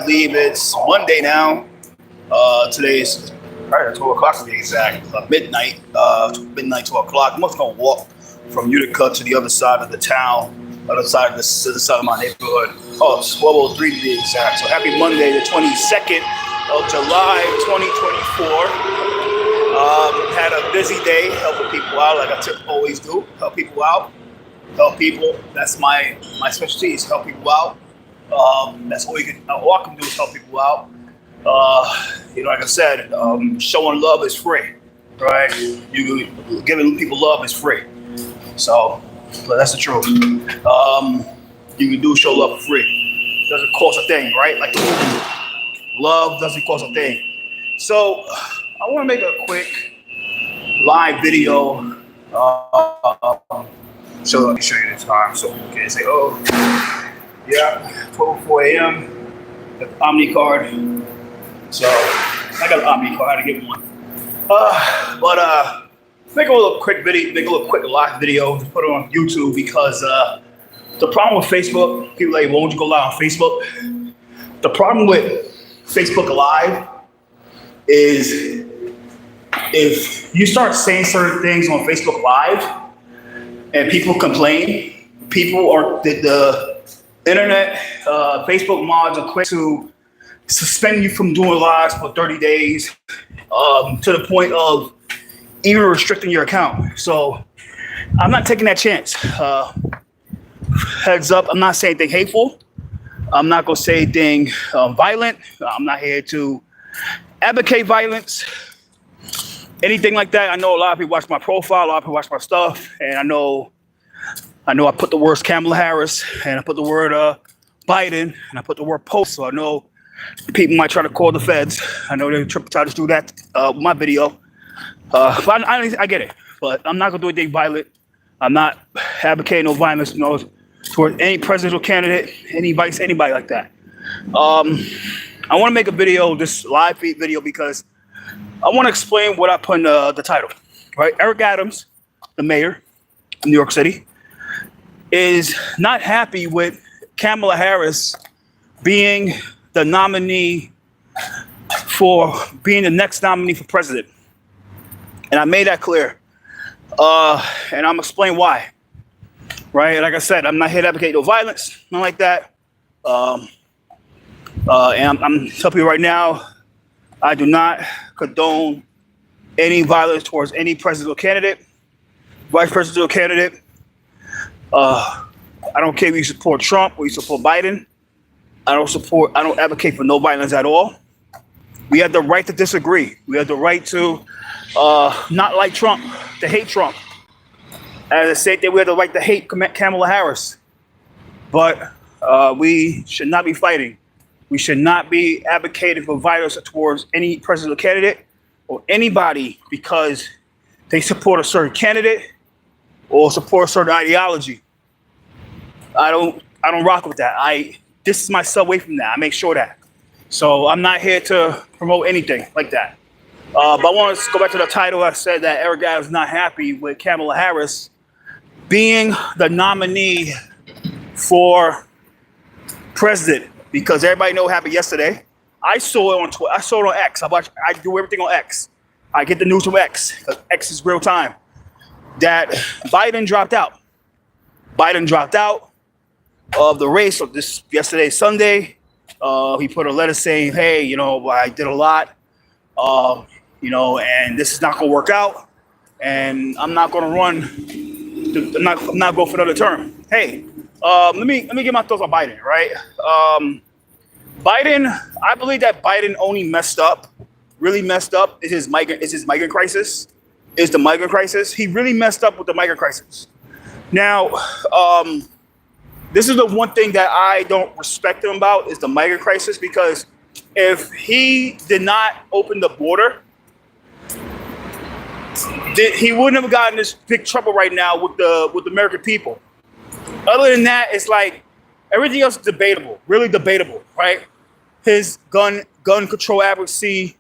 believe it's Monday now. Today's probably at 12 o'clock to be exact. Midnight, 12 o'clock. I'm just gonna walk from Utica to the other side of the town, other side of the side of my neighborhood. Oh, it's 12:03 to be exact. So happy Monday, the 22nd of July, 2024. Had a busy day helping people out, like I always do. Help people out. Help people. That's my specialty, is help people out. That's all I can do is help people out. Like I said, showing love is free, right? You giving people love is free. So, but that's the truth. You can do show love for free. Doesn't cost a thing, right? Like love doesn't cost a thing. So, I want to make a quick live video. So let me show you the time so you can say, oh, yeah, 12:04 a.m. The Omni card. So I got an Omni card. I had to get one. Make a little quick video. Make a little quick live video to put it on YouTube because the problem with Facebook, people are like, won't you go live on Facebook? The problem with Facebook Live is if you start saying certain things on Facebook Live and people complain, people are the internet, Facebook mods are quick to suspend you from doing lives for 30 days to the point of even restricting your account. So I'm not taking that chance. Heads up, I'm not saying anything hateful. I'm not going to say anything violent. I'm not here to advocate violence, anything like that. I know a lot of people watch my profile, a lot of people watch my stuff, and I know I put the words Kamala Harris, and I put the word Biden, and I put the word POTUS, so I know people might try to call the feds. I know they try to do that with my video. But I get it, but I'm not going to do anything violent. I'm not advocating no violence, toward any presidential candidate, anybody like that. I want to make a video, this live feed video, because I want to explain what I put in the title, right? Eric Adams, the mayor of New York City, is not happy with Kamala Harris being the nominee for being the next nominee for president. And I made that clear. And I'm explaining why. Right? Like I said, I'm not here to advocate no violence, nothing like that. And I'm telling you right now, I do not condone any violence towards any presidential candidate, vice presidential candidate. I don't care if you support Trump or you support Biden. I don't advocate for no violence at all. We have the right to disagree. We have the right to not like Trump, to hate Trump. As I said, that we have the right to hate Kamala Harris. But we should not be fighting. We should not be advocating for violence towards any presidential candidate or anybody because they support a certain candidate or support a certain ideology. I don't rock with that. I distance myself away from that. I make sure that. So I'm not here to promote anything like that. But I want to go back to the title. I said that Eric Adams is not happy with Kamala Harris being the nominee for president because everybody know what happened yesterday. I saw it on Twitter. I saw it on X. I do everything on X. I get the news from X because X is real time. That Biden dropped out. Biden dropped out of the race of this yesterday, Sunday. He put a letter saying, hey, I did a lot, and this is not going to work out. And I'm not going to run. I'm not going for another term. Hey, let me get my thoughts on Biden, right? Biden, I believe that Biden only really messed up is his migrant crisis. Is the migrant crisis. He really messed up with the migrant crisis. Now, this is the one thing that I don't respect him about is the migrant crisis, because if he did not open the border, he wouldn't have gotten this big trouble right now with the American people. Other than that, it's like everything else is debatable, really debatable, right? His gun control advocacy,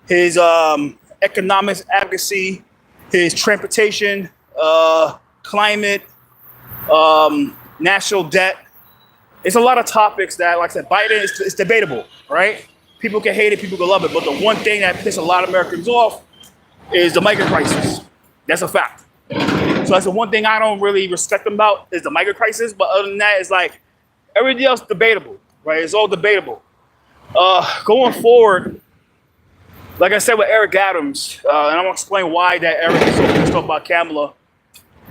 his economics advocacy, his transportation, climate, national debt, it's a lot of topics that, like I said, Biden is debatable, right? People can hate it, people can love it, but the one thing that pisses a lot of Americans off is the migrant crisis. That's a fact. So that's the one thing I don't really respect them about is the migrant crisis. But other than that, it's like everything else debatable, right? It's all debatable. Going forward, like I said with Eric Adams, and I'm gonna explain why that Eric is so pissed off about Kamala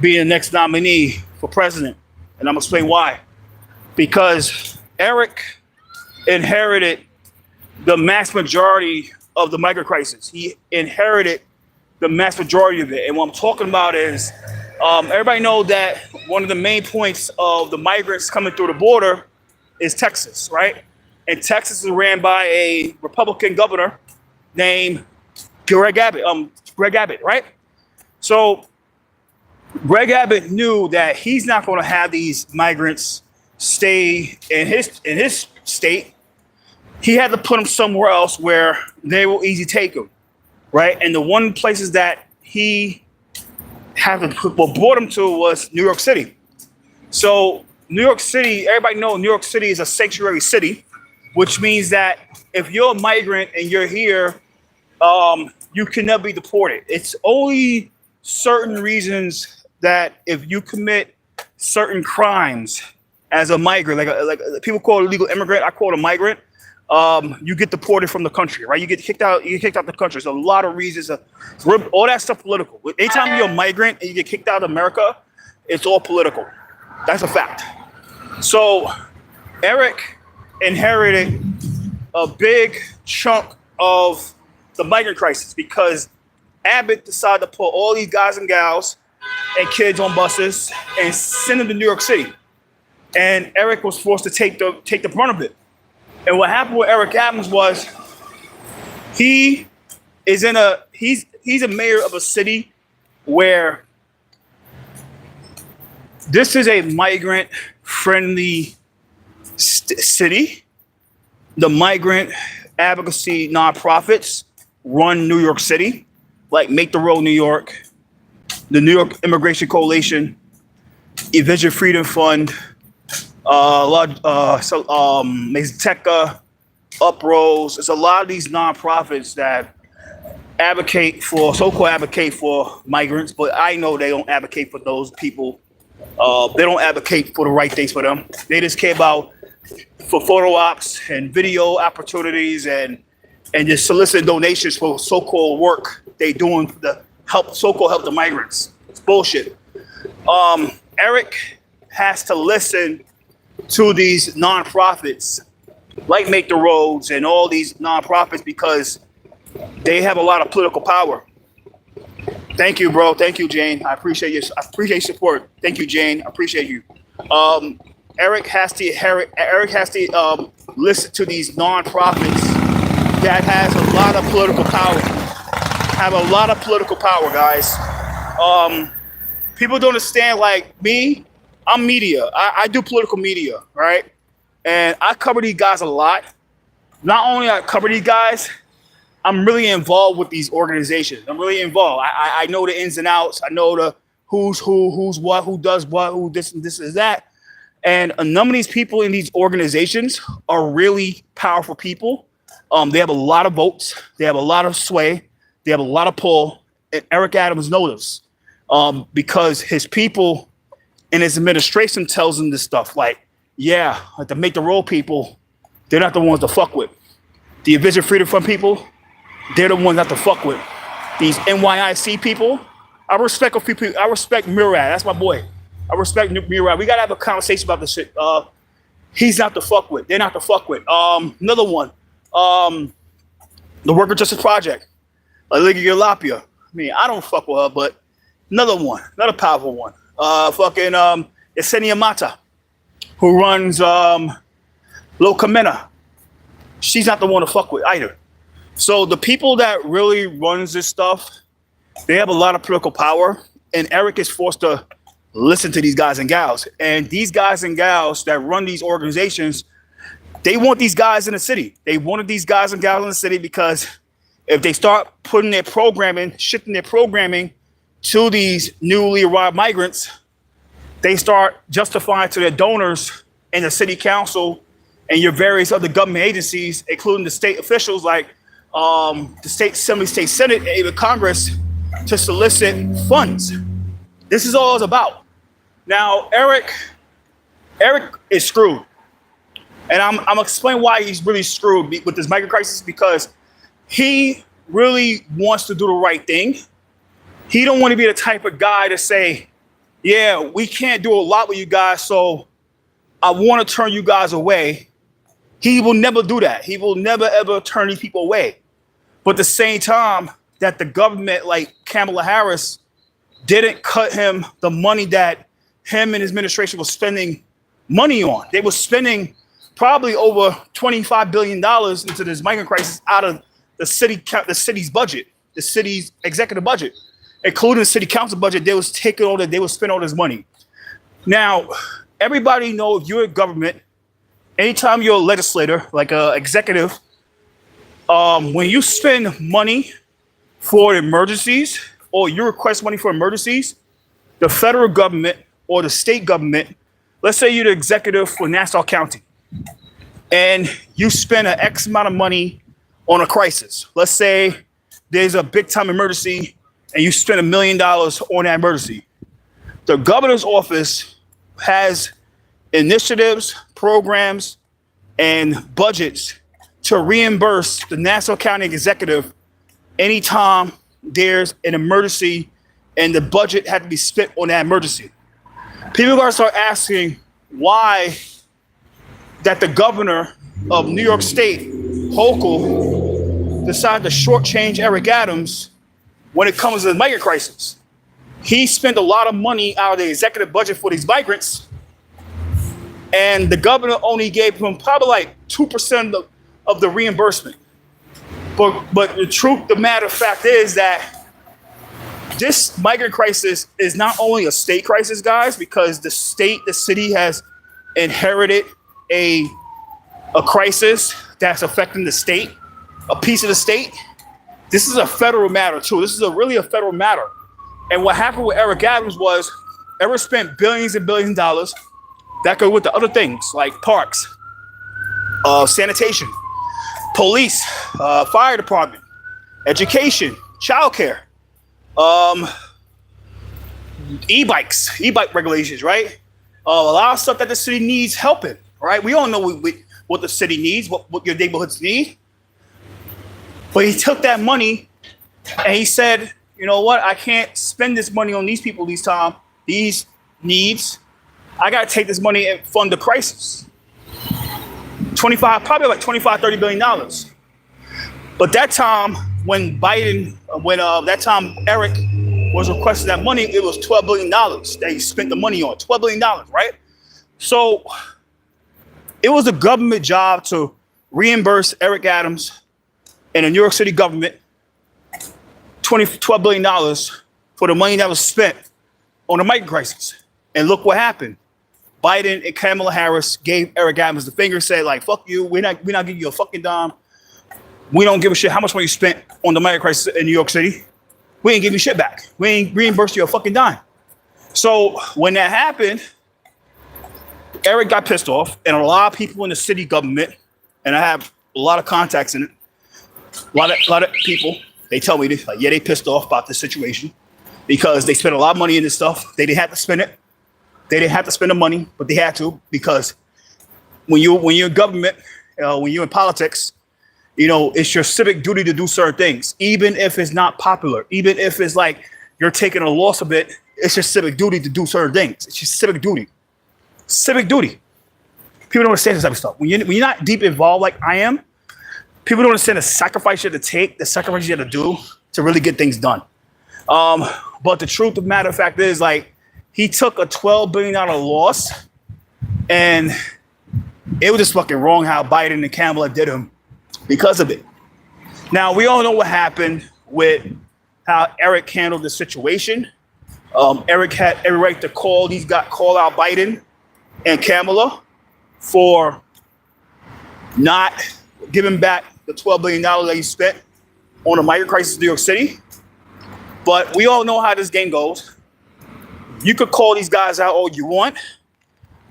being the next nominee for president, and I'm gonna explain why. Because Eric inherited the mass majority of the migrant crisis. He inherited the mass majority of it. And what I'm talking about is, everybody knows that one of the main points of the migrants coming through the border is Texas, right? And Texas is ran by a Republican governor named Greg Abbott, right? So Greg Abbott knew that he's not going to have these migrants stay in his state. He had to put them somewhere else where they will easily take them, right? And the one places that he had to brought them to was New York City. So New York City, everybody knows New York City is a sanctuary city, which means that if you're a migrant and you're here, you can never be deported. It's only certain reasons that if you commit certain crimes as a migrant, like people call it illegal immigrant, I call it a migrant. You get deported from the country, right? You get kicked out. You get kicked out the country. There's a lot of reasons. All that stuff political. Anytime you're a migrant and you get kicked out of America, it's all political. That's a fact. So Eric inherited a big chunk of the migrant crisis because Abbott decided to put all these guys and gals and kids on buses and send them to New York City. And Eric was forced to take the brunt of it. And what happened with Eric Adams was he's a mayor of a city where this is a migrant friendly city. The migrant advocacy nonprofits run New York City, like Make the Road New York, the New York Immigration Coalition, Evision Freedom Fund, Mazteca, Uprose. There's a lot of these nonprofits that so-called advocate for migrants, but I know they don't advocate for those people. They don't advocate for the right things for them. They just care about for photo ops and video opportunities and just solicit donations for so-called work they doing to help the migrants. It's bullshit. Eric has to listen to these nonprofits like Make the Roads and all these nonprofits because they have a lot of political power. Thank you, bro. Thank you, Jane. I appreciate your support. Thank you, Jane. I appreciate you. Eric has to listen to these nonprofits that has a lot of political power. Have a lot of political power, guys. People don't understand, like me, I'm media. I do political media, right? And I cover these guys a lot. Not only I cover these guys, I'm really involved with these organizations. I'm really involved. I know the ins and outs. I know the who's what, who does what, who this and this is that. And a number of these people in these organizations are really powerful people. They have a lot of votes. They have a lot of sway. They have a lot of pull. And Eric Adams knows this because his people and his administration tells him this stuff. Like, yeah, like the Make the Road people, they're not the ones to fuck with. The Vision Freedom Fund people, they're the ones not to fuck with. These NYIC people, I respect a few people. I respect Murad. That's my boy. I respect Murad. We gotta have a conversation about this shit. He's not to fuck with. They're not to fuck with. Another one. The Worker Justice Project. Liga Lapia. I mean, I don't fuck with her, but another one, another powerful one. Yesenia Mata, who runs Lo Camena. She's not the one to fuck with either. So the people that really runs this stuff, they have a lot of political power, and Eric is forced to listen to these guys and gals. And these guys and gals that run these organizations, they want these guys in the city. They wanted these guys and gals in the city because if they start putting their programming, shifting their programming to these newly arrived migrants, they start justifying to their donors and the city council and your various other government agencies, including the state officials like the state assembly, state senate, and even Congress, to solicit funds. This is all it's about. Now, Eric is screwed. And I'm gonna explain why he's really screwed with this migrant crisis, because he really wants to do the right thing. He don't want to be the type of guy to say, yeah, we can't do a lot with you guys, so I want to turn you guys away. He will never do that. He will never, ever turn these people away. But at the same time, that the government, like Kamala Harris, didn't cut him the money that him and his administration was spending money on. They were spending probably over $25 billion into this migrant crisis out of the city's budget, the city's executive budget, including the city council budget. They was spending all this money. Now, everybody knows if you're a government, anytime you're a legislator, like an executive, when you spend money for emergencies or you request money for emergencies, the federal government or the state government, let's say you're the executive for Nassau County, and you spend an X amount of money on a crisis. Let's say there's a big time emergency and you spend $1 million on that emergency. The governor's office has initiatives, programs, and budgets to reimburse the Nassau County executive anytime there's an emergency and the budget had to be spent on that emergency. People are going to start asking why that the governor of New York State, Hochul, decided to shortchange Eric Adams when it comes to the migrant crisis. He spent a lot of money out of the executive budget for these migrants, and the governor only gave him probably like 2% of the reimbursement. But the truth, the matter of fact is that this migrant crisis is not only a state crisis, guys, because the city has inherited a crisis that's affecting the state, a piece of the state. This is a federal matter too. This is really a federal matter. And what happened with Eric Adams was Eric spent billions and billions of dollars that go with the other things like parks, sanitation, police, fire department, education, childcare, e-bike regulations, right? A lot of stuff that the city needs help in, right? We all know what the city needs, what your neighborhoods need. But he took that money and he said, you know what? I can't spend this money on these people these needs. I got to take this money and fund the crisis. Probably like $25-30 billion. But that time when that time Eric was requesting that money, it was $12 billion that he spent the money on. $12 billion, right? So it was a government job to reimburse Eric Adams and the New York City government $12 billion for the money that was spent on the migrant crisis. And look what happened. Biden and Kamala Harris gave Eric Adams the finger, said like, fuck you, we're not giving you a fucking dime. We don't give a shit how much money you spent on the migrant crisis in New York City. We ain't give you shit back. We ain't reimbursed you a fucking dime. So when that happened, Eric got pissed off, and a lot of people in the city government, and I have a lot of contacts in it, a lot of people, they tell me this, like, yeah, they pissed off about this situation because they spent a lot of money in this stuff. They didn't have to spend it. They didn't have to spend the money, but they had to, because when you're in government, when you're in politics, you know, it's your civic duty to do certain things, even if it's not popular, even if it's like you're taking a loss of it. It's your civic duty to do certain things. It's your civic duty. Civic duty. People don't understand this type of stuff. When you're not deep involved like I am, people don't understand the sacrifice you have to take, the sacrifice you have to do to really get things done. But the truth of the matter of fact is, like, he took a $12 billion loss, and it was just fucking wrong how Biden and Kamala did him because of it. Now, we all know what happened with how Eric handled the situation. Eric had every right to call out Biden and Kamala for not giving back the $12 billion that he spent on the migrant crisis in New York City. But we all know how this game goes. You could call these guys out all you want,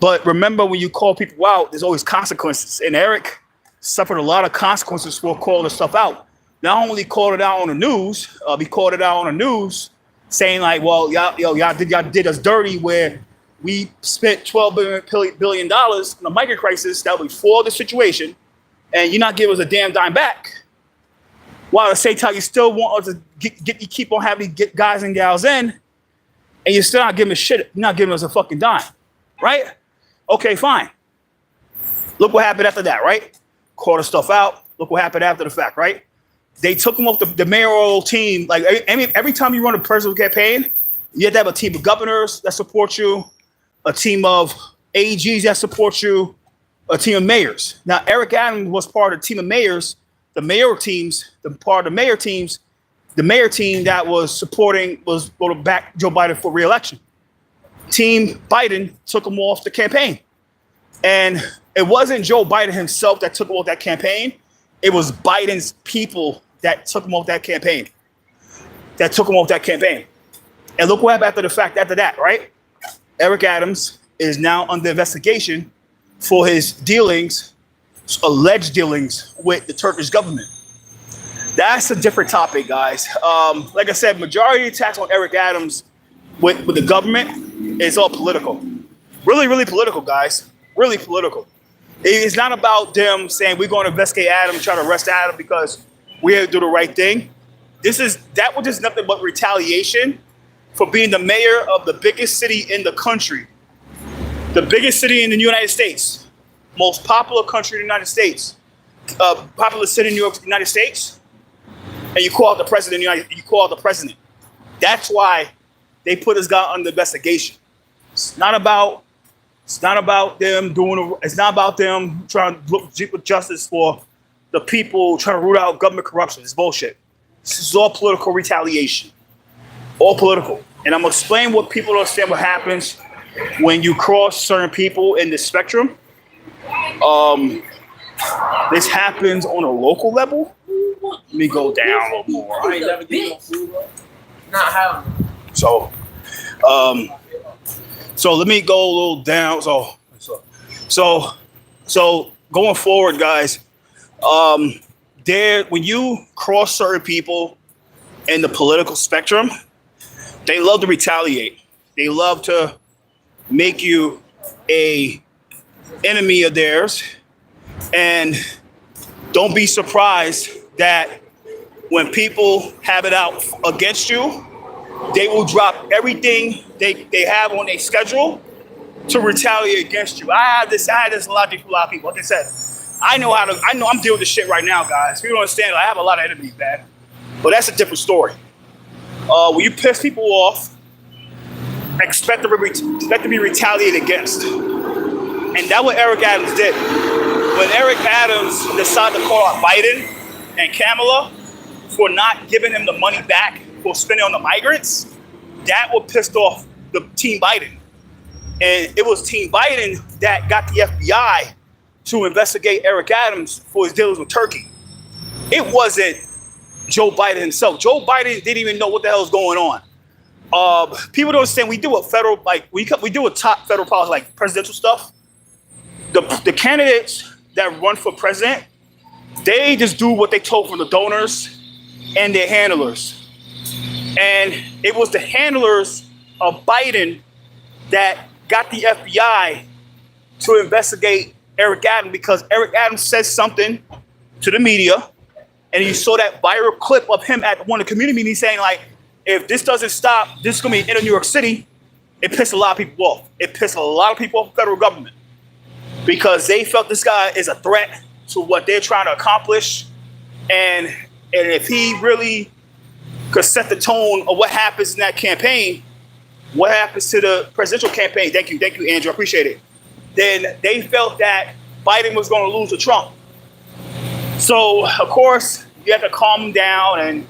But remember, when you call people out, there's always consequences. And Eric suffered a lot of consequences for calling stuff out. Not only called it out on the news, he called it out on the news, saying like, "Well, y'all did us dirty where we spent $12 billion on the migrant crisis that was for the situation, and you're not giving us a damn dime back. While at the same time, you still want us to keep on having to get guys and gals in, and you're still not giving us shit. You're not giving us a fucking dime, right? Okay, fine. Look what happened after that, right? Call the stuff out. Look what happened after the fact, right? They took him off the mayoral team. Like every time you run a presidential campaign, you have to have a team of governors that support you, a team of AGs that support you, a team of mayors. Now, Eric Adams was part of the team of mayors, the mayor teams, the mayor team that was going to back Joe Biden for re-election. Team Biden took him off the campaign. And it wasn't Joe Biden himself that took him off that campaign. It was Biden's people that took him off that campaign. And look what happened after the fact, after that, right? Eric Adams is now under investigation for his alleged dealings with the Turkish government. That's a different topic, guys. Like I said, majority of attacks on Eric Adams with the government is all political. Really, really political, guys. Really political. It's not about them saying we're going to investigate Adam, try to arrest Adam because we have to do the right thing. That was just nothing but retaliation for being the mayor of the biggest city in the country. The biggest city in the United States. Most popular country in the United States. Popular city in New York, United States. And you call out the president. That's why they put this guy under investigation. It's not about them trying to look with justice for the people trying to root out government corruption. It's bullshit. This is all political retaliation. All political. And I'm going to explain what people don't understand what happens when you cross certain people in the spectrum. This happens on a local level. Let me go down a little more. I ain't never getting no food, bro. Not how. So let me go a little down. So going forward, guys, when you cross certain people in the political spectrum, they love to retaliate. They love to make you a enemy of theirs. And don't be surprised that when people have it out against you, they will drop everything they have on their schedule to retaliate against you. I had this a lot of people. Like I said, I know I'm dealing with this shit right now, guys. If you don't understand, I have a lot of enemies, man. But that's a different story. When you piss people off, expect to be retaliated against. And that's what Eric Adams did. When Eric Adams decided to call out Biden and Kamala for not giving him the money back for spending on the migrants, that what pissed off the Team Biden. And it was Team Biden that got the FBI to investigate Eric Adams for his dealings with Turkey. It wasn't Joe Biden himself. Joe Biden didn't even know what the hell was going on. People don't understand. We do a federal, we do a top federal policy, like presidential stuff. The candidates that run for president, they just do what they told from the donors and their handlers. And it was the handlers of Biden that got the FBI to investigate Eric Adams because Eric Adams said something to the media, and you saw that viral clip of him at one of the community meetings saying, like, if this doesn't stop, this is going to be in New York City. It pissed a lot of people off. It pissed a lot of people off the federal government because they felt this guy is a threat to what they're trying to accomplish. And if he really could set the tone of what happens in that campaign, what happens to the presidential campaign, thank you, Andrew, I appreciate it, then they felt that Biden was going to lose to Trump. So, of course, you have to calm him down and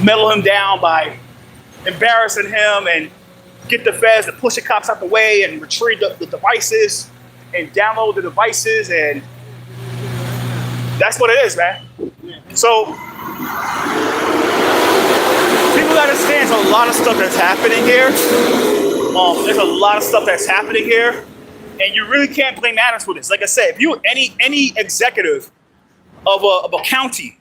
mellow him down by embarrassing him and get the feds to push the cops out the way and retrieve the devices and download the devices, and that's what it is, man. So people understand there's a lot of stuff that's happening here. And you really can't blame Adams for this. Like I said, if you any executive of a county,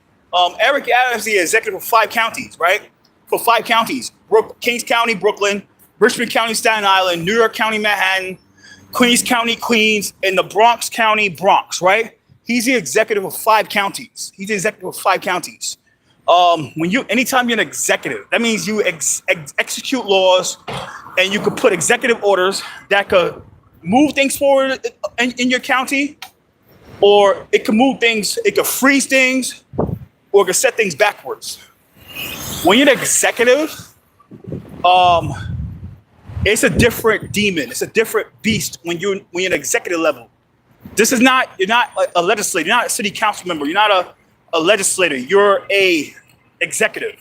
Eric Adams is the executive for 5 counties, right? For 5 counties: Kings County, Brooklyn; Richmond County, Staten Island; New York County, Manhattan; Queens County, Queens; and the Bronx County, Bronx, right? He's the executive of 5 counties. He's the executive of 5 counties. Anytime you're an executive, that means you execute laws, and you could put executive orders that could move things forward in your county, or it could move things, it could freeze things, or it could set things backwards. When you're an executive, it's a different demon. It's a different beast when you're an executive level. You're not a legislator. You're not a city council member. You're not a legislator. You're a executive.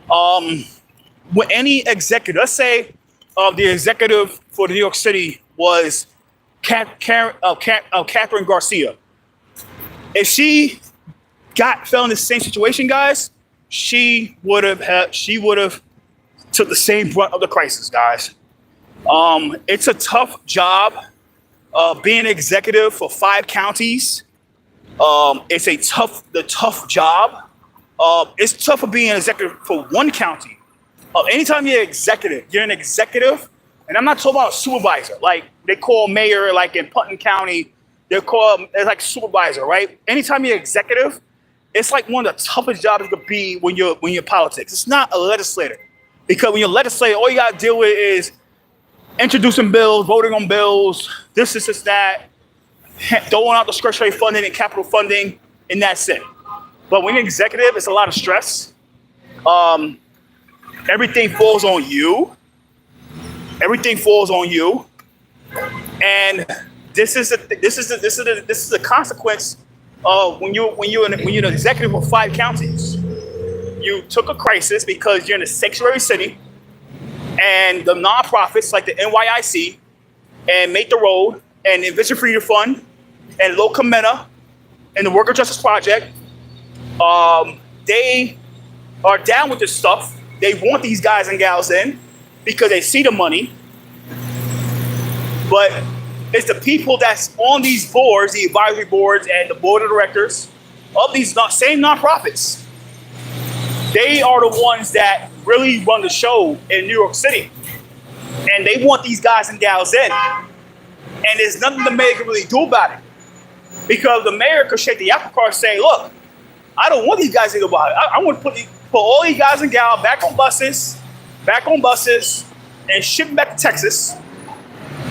When any executive, let's say the executive for New York City was Catherine Garcia. If she fell in the same situation, guys, she would have took the same brunt of the crisis, guys. It's a tough job. Being an executive for 5 counties, it's a tough job. It's tougher being an executive for 1 county. Anytime you're an executive, and I'm not talking about a supervisor, like they call mayor, like in Putnam County, it's like supervisor, right? Anytime you're executive, it's like one of the toughest jobs you could be when you're politics. It's not a legislator, because when you're a legislator, all you gotta deal with is introducing bills, voting on bills, this, that, throwing out discretionary funding and capital funding, and that's it. But when you're executive, it's a lot of stress. Everything falls on you. And this is the consequence of when you're an executive of 5 counties. You took a crisis because you're in a sanctuary city, and the nonprofits like the NYIC and Make the Road and the Vision Freedom Fund and Local Meta and the Worker Justice Project, they are down with this stuff. They want these guys and gals in because they see the money. But it's the people that's on these boards, the advisory boards and the board of directors of these same nonprofits. They are the ones that really run the show in New York City. And they want these guys and gals in. And there's nothing the mayor can really do about it. Because the mayor could shake the apple cart and say, look, I don't want these guys to go about it. I want to put all these guys and gals back on buses, and ship them back to Texas,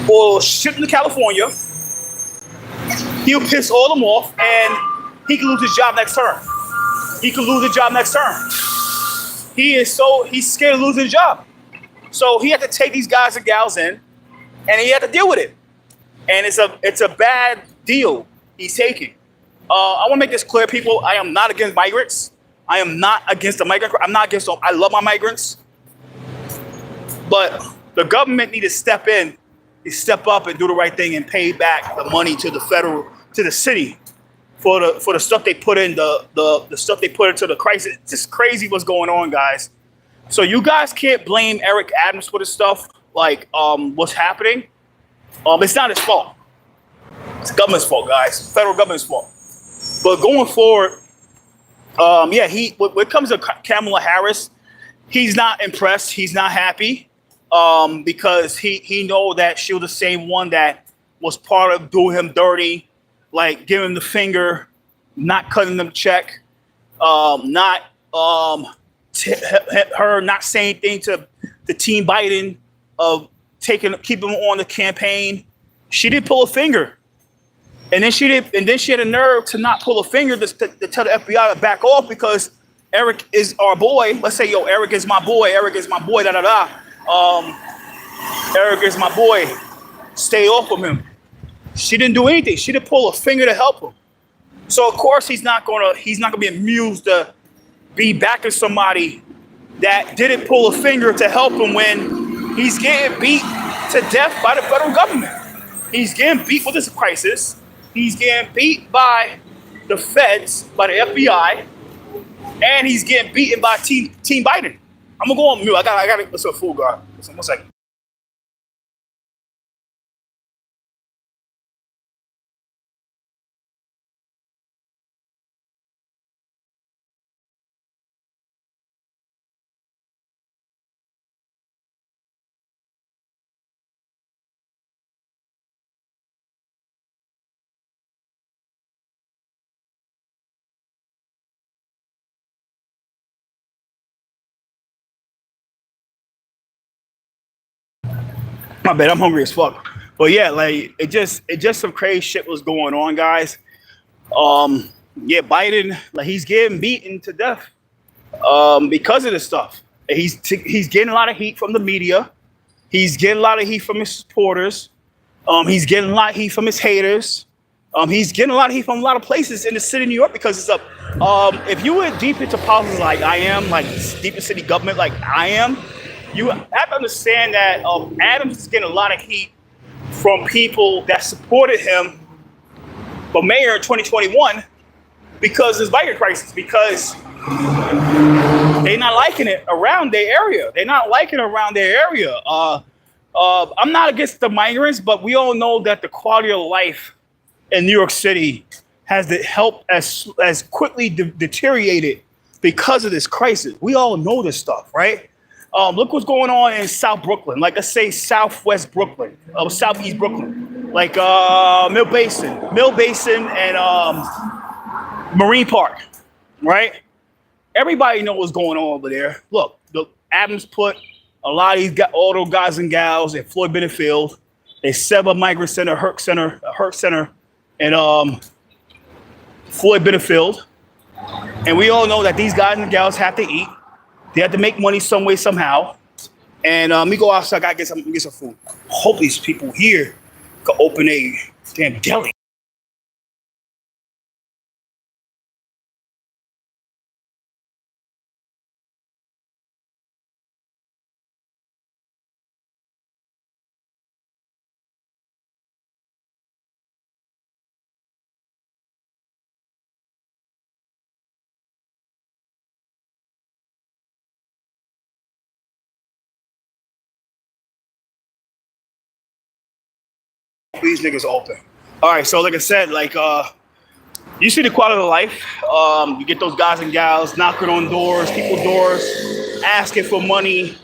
or ship them to California. He'll piss all them off, and he can lose his job next term. He's scared of losing his job. So he had to take these guys and gals in, and he had to deal with it. And it's a bad deal he's taking. I want to make this clear, people. I am not against migrants. I am not against the migrant. I'm not against them. I love my migrants. But the government need to step up and do the right thing and pay back the money to the city for the stuff they put in, the stuff they put into the crisis. It's just crazy what's going on, guys. So you guys can't blame Eric Adams for this stuff, like what's happening. It's not his fault. It's the government's fault, guys. Federal government's fault. But going forward, when it comes to Kamala Harris, he's not impressed. He's not happy because he know that she was the same one that was part of doing him dirty, like giving him the finger, not cutting them check, her not saying anything to Team Biden of keeping him on the campaign. She didn't pull a finger. And then she had a nerve to not pull a finger to tell the FBI to back off because Eric is our boy. Let's say, Eric is my boy, Eric is my boy, Eric is my boy. Stay off of him. She didn't do anything. She didn't pull a finger to help him. So of course he's not gonna be amused to be backing somebody that didn't pull a finger to help him when he's getting beat to death by the federal government. He's getting beat with this crisis. He's getting beat by the feds, by the FBI, and he's getting beaten by Team Biden. I'm gonna go on mute. I got listen to Fool God. Listen, 1 second. My bad, I'm hungry as fuck. But yeah, like it just some crazy shit was going on, guys. Yeah, Biden, like he's getting beaten to death because of this stuff. He's getting a lot of heat from the media. He's getting a lot of heat from his supporters. He's getting a lot of heat from his haters. He's getting a lot of heat from a lot of places in the city of New York because it's up. If you were deep into politics like I am, like deep in city government like I am, you have to understand that Adams is getting a lot of heat from people that supported him for mayor in 2021 because of this migrant crisis, because they're not liking it around their area. They're not liking it around their area. I'm not against the migrants, but we all know that the quality of life in New York City has as quickly deteriorated because of this crisis. We all know this stuff, right? Look what's going on in South Brooklyn. Like, let's say Southwest Brooklyn, Southeast Brooklyn, like Mill Basin, and Marine Park, right? Everybody knows what's going on over there. Look, Adams put a lot of all those guys and gals at Floyd Bennett Field. They set up a migrant center, Herc Center, and Floyd Bennett Field. And we all know that these guys and gals have to eat. They have to make money some way, somehow. And let me go outside. I gotta get some food. Hope these people here can open a damn deli. These niggas open. All right, so like I said, like you see the quality of life. You get those guys and gals knocking on doors, people's doors, asking for money.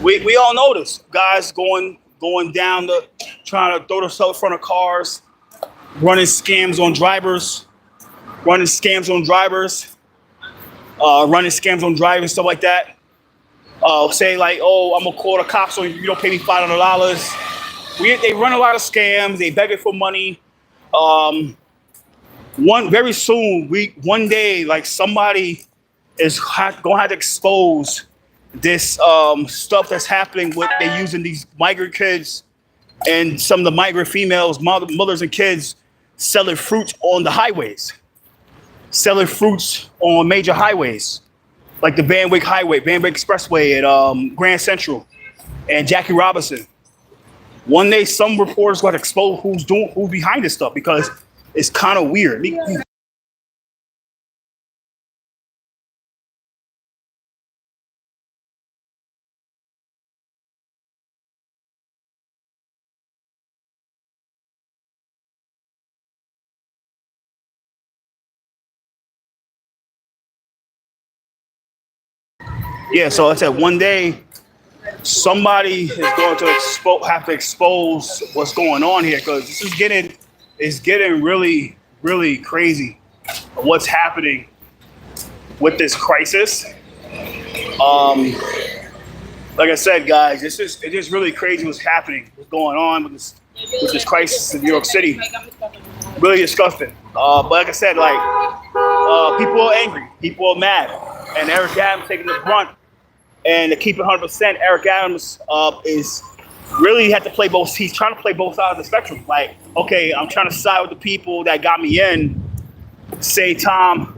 We all know this. Guys going down trying to throw themselves in front of cars, running scams on drivers, running scams on stuff like that. Say like, oh, I'm gonna call the cops on you. You don't pay me $500. They run a lot of scams. They begging for money. Very soon, one day, like somebody is gonna have to expose this stuff that's happening with they using these migrant kids and some of the migrant females, mothers and kids selling fruits on the highways, selling fruits on major highways like the Van Wyck Expressway at Grand Central and Jackie Robinson. One day, some reporters got to expose who's behind this stuff because it's kind of weird. Yeah, so I said one day somebody is going to have to expose what's going on here because this is getting really, really crazy. What's happening with this crisis? Like I said, guys, it's just really crazy what's happening, what's going on with this crisis in New York City. Really disgusting. But like I said, like people are angry, people are mad, and Eric Adams taking the brunt. And to keep it 100%, Eric Adams is really had to play both. He's trying to play both sides of the spectrum. Like, okay, I'm trying to side with the people that got me in. Say, Tom,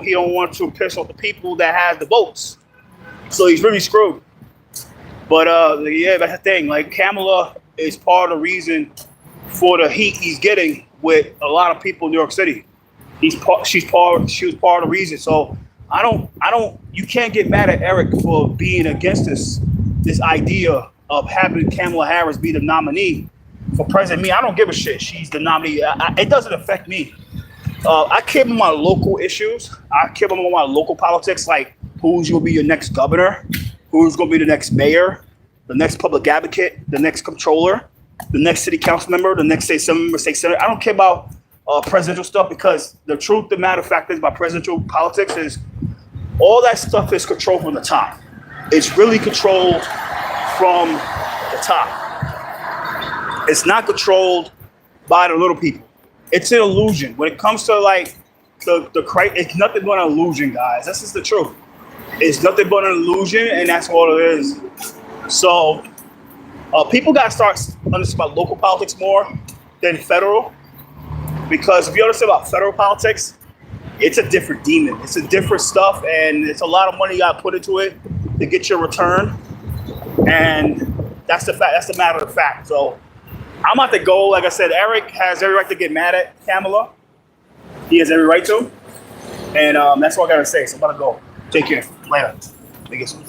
he don't want to piss off the people that have the votes. So he's really screwed. But yeah, that's the thing. Like, Kamala is part of the reason for the heat he's getting with a lot of people in New York City. She was part of the reason. So you can't get mad at Eric for being against this idea of having Kamala Harris be the nominee for president. I don't give a shit. She's the nominee. It doesn't affect me. I care about my local issues. I care about my local politics, like who's going to be your next governor, who's going to be the next mayor, the next public advocate, the next controller, the next city council member, the next state senator. I don't care about presidential stuff because the truth, the matter of fact is, by presidential politics is all that stuff is controlled from the top. It's really controlled from the top. It's not controlled by the little people. It's an illusion. When it comes to like it's nothing but an illusion, guys. This is the truth. It's nothing but an illusion, and that's all it is. So people got to start understanding about local politics more than federal, because if you understand about federal politics, it's a different demon. It's a different stuff, and it's a lot of money you got to put into it to get your return. And that's the fact. That's the matter of fact. So I'm about to go. Like I said, Eric has every right to get mad at Kamala. He has every right to, and that's all I gotta say. So I'm about to go. Take care. Later. Make it soon.